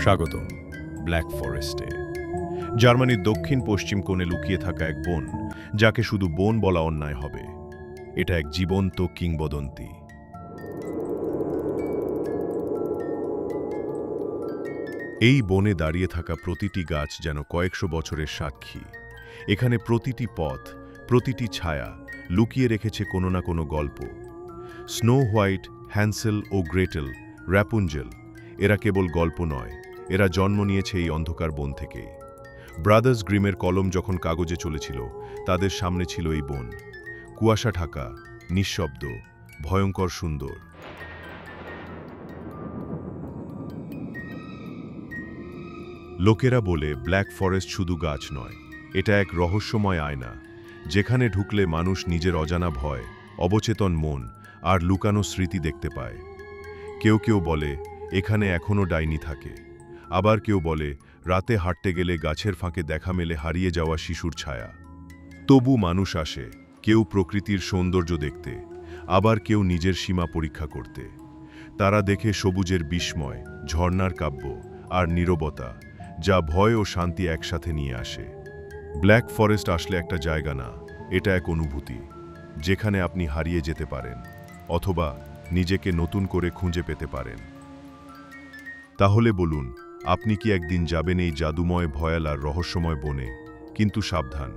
স্বাগতম ব্ল্যাক ফরেস্টে। জার্মানির দক্ষিণ পশ্চিম কোণে লুকিয়ে থাকা এক বন, যাকে শুধু বন বলা অন্যায় হবে। এটা এক জীবন্ত কিংবদন্তি। এই বনে দাঁড়িয়ে থাকা প্রতিটি গাছ যেন কয়েকশো বছরের সাক্ষী। এখানে প্রতিটি পথ, প্রতিটি ছায়া লুকিয়ে রেখেছে কোনো না কোনো গল্প। স্নো হোয়াইট, হ্যান্সেল ও গ্রেটেল, র্যাপুঞ্জেল, এরা কেবল গল্প নয়, এরা জন্ম নিয়েছে এই অন্ধকার বন থেকে। ব্রাদার্স গ্রিমের কলম যখন কাগজে চলেছিল, তাদের সামনে ছিল এই বন, কুয়াশা ঢাকা, নিঃশব্দ, ভয়ঙ্কর সুন্দর। লোকেরা বলে ব্ল্যাক ফরেস্ট শুধু গাছ নয়, এটা এক রহস্যময় আয়না, যেখানে ঢুকলে মানুষ নিজের অজানা ভয়, অবচেতন মন আর লুকানো স্মৃতি দেখতে পায়। কেউ কেউ বলে এখানে এখনও ডাইনি থাকে, আবার কেউ বলে রাতে হাঁটতে গেলে গাছের ফাঁকে দেখা মেলে হারিয়ে যাওয়া শিশুর ছায়া। তবু মানুষ আসে, কেউ প্রকৃতির সৌন্দর্য দেখতে, আবার কেউ নিজের সীমা পরীক্ষা করতে। তারা দেখে সবুজের বিস্ময়, ঝর্ণার কাব্য আর নীরবতা, যা ভয় ও শান্তি একসাথে নিয়ে আসে। ব্ল্যাক ফরেস্ট আসলে একটা জায়গা না, এটা এক অনুভূতি, যেখানে আপনি হারিয়ে যেতে পারেন অথবা নিজেকে নতুন করে খুঁজে পেতে পারেন। তাহলে বলুন, আপনি কি একদিন যাবেন এই জাদুময়, ভয়াল আর রহস্যময় বনে? কিন্তু সাবধান,